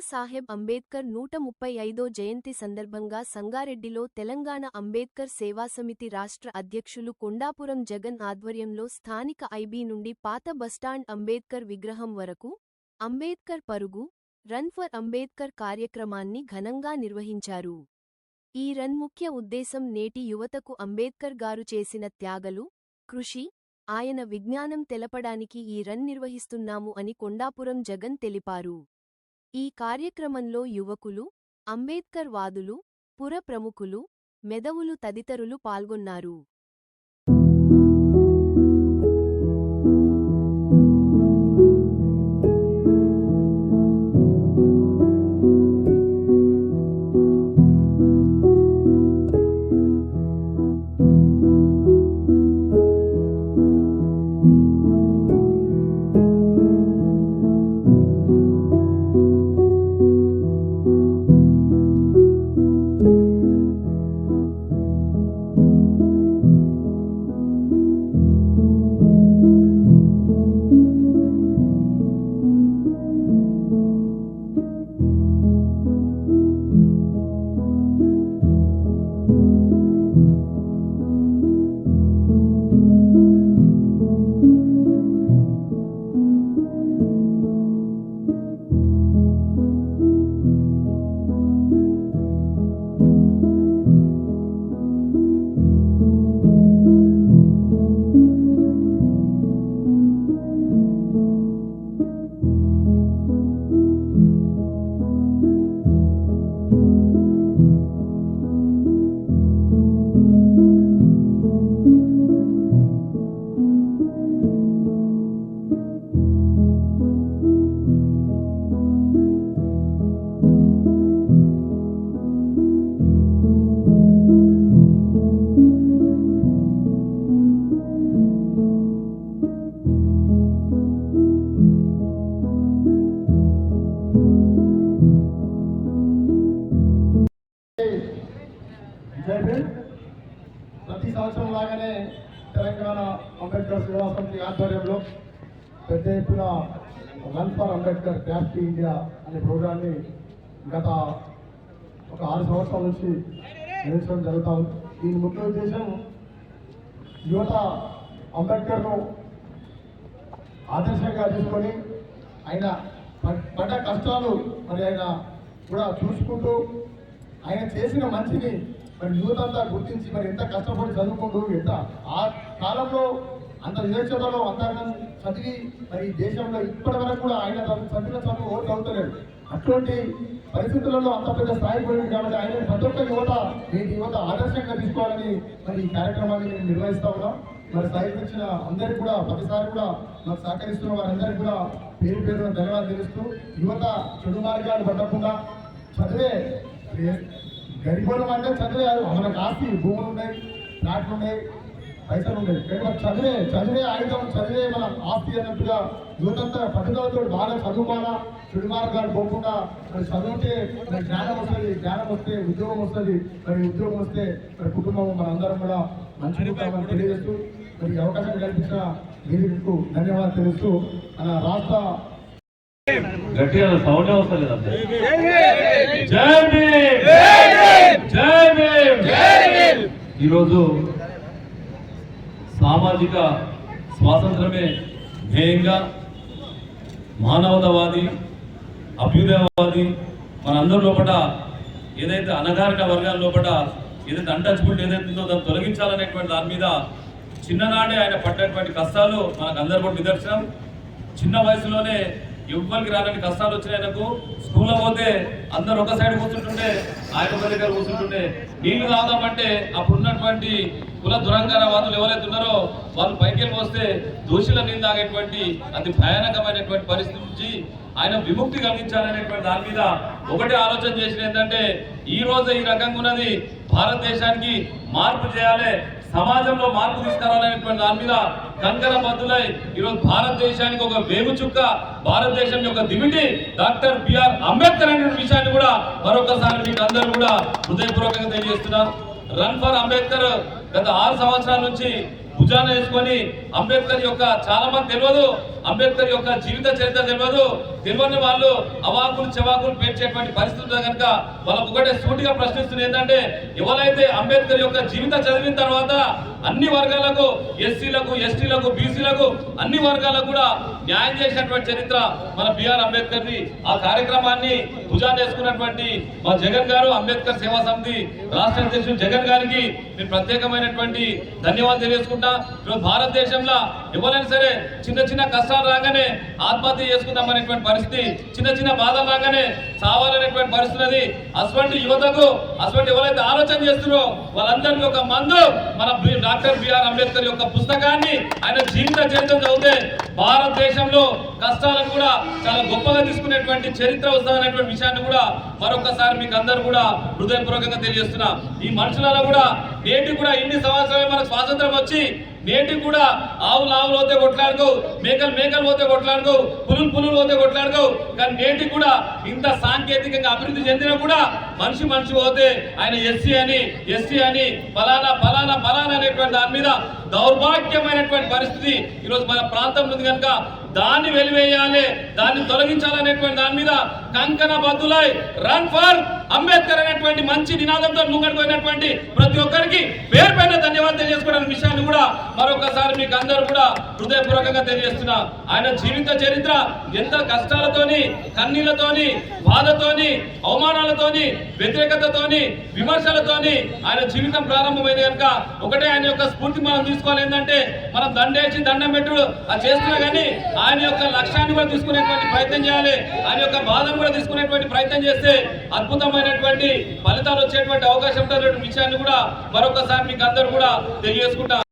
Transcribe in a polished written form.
బాబాసాహెబ్ అంబేద్కర్ 135వ జయంతి సందర్భంగా సంగారెడ్డిలో తెలంగాణ అంబేద్కర్ సేవాసమితి రాష్ట్ర అధ్యక్షులు కొండాపురం జగన్ ఆధ్వర్యంలో స్థానిక ఐబీ నుండి పాత బస్టాండ్ అంబేద్కర్ విగ్రహం వరకు అంబేద్కర్ పరుగు రన్ ఫర్ అంబేద్కర్ కార్యక్రమాన్ని ఘనంగా నిర్వహించారు. ఈ రన్ ముఖ్య ఉద్దేశం నేటి యువతకు అంబేద్కర్ గారు చేసిన త్యాగాలు, కృషి, ఆయన విజ్ఞానం తెలపడానికి ఈ రన్ నిర్వహిస్తున్నాము అని కొండాపురం జగన్ తెలిపారు. ఈ కార్యక్రమంలో యువకులు, అంబేద్కర్ వాదులు, పుర ప్రముఖులు, మెదవులు తదితరులు పాల్గొన్నారు. ప్రతి సంవత్సరం లాగానే తెలంగాణ అంబేద్కర్ సేవా సమితి ఆధ్వర్యంలో పెద్ద ఎత్తున run for Ambedkar cap India అనే ప్రోగ్రాన్ని గత ఒక 6 సంవత్సరాల నుంచి నిర్వహించడం జరుగుతూ ఉంది. దీని ముఖ్య ఉద్దేశం యువత అంబేద్కర్ను ఆదర్శంగా తీసుకొని ఆయన పడ్డ కష్టాలు మరి ఆయన కూడా చూసుకుంటూ ఆయన చేసిన మంచిని మరి యూత్ అంతా గుర్తించి మరి ఎంత కష్టపడి చదువుకుంటూ ఎంత ఆ కాలంలో అంత వివేచనలో అంతర్గం చదివి మరి దేశంలో ఇప్పటి వరకు కూడా ఆయన చదివిన చదువు ఓటు అవుతలేదు. అటువంటి పరిస్థితులలో అంత పెద్ద స్థాయి పోయింది కాబట్టి ఆయన ప్రతి ఒక్క యువత ఆదర్శంగా తీసుకోవాలని మరి ఈ కార్యక్రమాన్ని మేము నిర్వహిస్తా ఉన్నాం. మరి సహకరించిన అందరికీ కూడా ప్రతిసారి కూడా మాకు సహకరిస్తున్న వారందరికీ కూడా పేరు పేరున ధన్యవాదాలు తెలుస్తూ యువత చెడు మార్గాలు పట్టకుండా చదివే గరిబోళం అంటే చదివే మనకు ఆస్తి భూములు ఉన్నాయి, ప్లాట్లు ఉన్నాయి, పైసలు ఉన్నాయి, కానీ చదివే ఆయుధం చదివే మన ఆస్తి అన్నట్టుగా యువతంతా పట్టుదలతో బాగా చదువుకోవాలా, చెడు మార్గాలు పోకుండా మరి చదివితే మరి జ్ఞానం వస్తుంది, జ్ఞానం వస్తే ఉద్యోగం వస్తుంది, మరి ఉద్యోగం వస్తే మరి కుటుంబం మనందరం కూడా మంచి ఉంటామని తెలియజేస్తూ మరి అవకాశం కల్పించిన మీకు ధన్యవాదాలు తెలుస్తూ మన రాష్ట్ర గట్టిగా సౌండ్ వస్తలేదు. ఈరోజు సామాజిక స్వాతంత్రమే ధ్యేయంగా మానవతావాది, అభ్యుదయవాది మనందరి లోపల ఏదైతే అణగారిన వర్గాల లోపల ఏదైతే అన్టచబుల్ ఏదైతే ఉందో దాన్ని తొలగించాలనేటువంటి దాని మీద చిన్ననాడే ఆయన పడ్డటువంటి కష్టాలు మనకు అందరు కూడా నిదర్శనం. చిన్న వయసులోనే ఎవ్వరికి రాలని కష్టాలు వచ్చినాయి. ఆయనకు స్కూల్లో పోతే అందరు ఒక సైడ్ కూర్చుంటుండే, ఆయన ఒక దగ్గర కూర్చుంటుండే. నీళ్లు తాగుదామంటే అప్పుడు ఉన్నటువంటి కుల దురంగరవాదులు ఎవరైతే ఉన్నారో వాళ్ళు పైకి వస్తే దోషుల నీళ్ళు తాగేటువంటి అతి భయానకమైనటువంటి పరిస్థితి నుంచి ఆయన విముక్తి కలిగించాలనేటువంటి దాని మీద ఒకటే ఆలోచన చేసిన ఏంటంటే ఈ రోజు ఈ రకంగా ఉన్నది భారతదేశానికి మార్పు చేయాలి, సమాజంలో మార్పు తీసుకురావాలనేటువంటి దాని మీద కంకర బద్దులై ఈరోజు భారతదేశానికి ఒక వేగు చుక్క, భారతదేశం యొక్క దివిటి డాక్టర్ బిఆర్ అంబేద్కర్ అనే విషయాన్ని కూడా మరొకసారి మీకు అందరూ కూడా హృదయపూర్వకంగా తెలియజేస్తున్నాం. రన్ ఫర్ అంబేద్కర్ గత 6 సంవత్సరాల నుంచి భుజాన వేసుకొని అంబేద్కర్ యొక్క చాలా మంది తెలియదు అంబేద్కర్ యొక్క జీవిత చరిత్ర తెలియని వాళ్ళు అవాకులు చెవాకులు పేర్చేటువంటి పరిస్థితులు కనుక వాళ్ళకు ఒకటే సూటిగా ప్రశ్నిస్తుంది ఏంటంటే, ఎవరైతే అంబేద్కర్ యొక్క జీవిత చదివిన తర్వాత అన్ని వర్గాలకు, ఎస్సీలకు, ఎస్టీలకు, బీసీలకు, అన్ని వర్గాలకు కూడా న్యాయం చేసినటువంటి చరిత్ర మన బిఆర్ అంబేద్కర్ ని. ఆ కార్యక్రమాన్ని భుజాన్ని వేసుకున్నటువంటి మా జగన్ గారు, అంబేద్కర్ సేవా సమితి రాష్ట్ర అధ్యక్షుడు జగన్ గారికి నేను ప్రత్యేకమైనటువంటి ధన్యవాదాలు తెలియజేసుకుంటా. ఈరోజు భారతదేశంలో ఎవరైనా సరే చిన్న చిన్న కష్టాలు రాగానే ఆత్మహత్య చేసుకుందాం అనేటువంటి పరిస్థితి, చిన్న చిన్న బాధలు రాగానే చావాలనేటువంటి పరిస్థితి. అటువంటి యువతకు, అటువంటి ఎవరైతే ఆలోచన చేస్తున్నారో వాళ్ళందరికీ ఒక మందు మన డాక్టర్ బిఆర్ అంబేద్కర్ యొక్క పుస్తకాన్ని, ఆయన జీవిత చరిత్ర చదివితే భారతదేశంలో కష్టాలను కూడా చాలా గొప్పగా తీసుకునేటువంటి చరిత్ర వస్తుందనేటువంటి విషయాన్ని కూడా మరొకసారి మీకు అందరూ కూడా హృదయపూర్వకంగా తెలియజేస్తున్నా. ఈ మనుషులలో కూడా నేటి కూడా ఇన్ని సంవత్సరాలు మనకు స్వాతంత్రం వచ్చి నేటికి కూడా ఆవులు పోతే కొట్లాడుకో, మేకలు పోతే కొట్లాడుకో, పులులు పోతే కొట్లాడుకో. కానీ నేటికి కూడా ఇంత సాంకేతికంగా అభివృద్ధి చెందినా కూడా మనిషి పోతే ఆయన ఎస్సీ అని ఫలానా అనేటువంటి దాని మీద దౌర్భాగ్యమైనటువంటి పరిస్థితి ఈరోజు మన ప్రాంతంలో ఉంది కనుక దాన్ని వెలివేయాలి, దాన్ని తొలగించాలనేటువంటి దాని మీద కంకణ బద్దులై రన్ ఫర్ అంబేద్కర్ అనేటువంటి మంచి నినాదంతో ముంగడిపోయినటువంటి ప్రతి ఒక్కరికి పేరు పైన ధన్యవాదాలు తెలియజేసుకోవడానికి విషయాన్ని కూడా మరొకసారి మీకు అందరూ కూడా హృదయపూర్వకంగా తెలియజేస్తున్నా. ఆయన జీవిత చరిత్ర ఎంత కష్టాలతోని, కన్నీళ్లతోని, బాధతోని, అవమానాలతోని, వ్యతిరేకతతోని, విమర్శలతోని ఆయన జీవితం ప్రారంభమైంది కనుక ఒకటే ఆయన యొక్క స్ఫూర్తి మనం తీసుకోవాలి. ఏంటంటే మనం దండేసి దండం పెట్టుడు అది చేస్తున్నా కానీ ఆయన యొక్క లక్ష్యాన్ని కూడా తీసుకునేటువంటి ప్రయత్నం చేయాలి. ఆయన యొక్క బాధను కూడా తీసుకునేటువంటి ప్రయత్నం చేస్తే అద్భుతమైనటువంటి ఫలితాలు వచ్చేటువంటి అవకాశం ఉంటున్న విషయాన్ని కూడా మరొకసారి మీకు అందరూ కూడా తెలియజేసుకుంటా.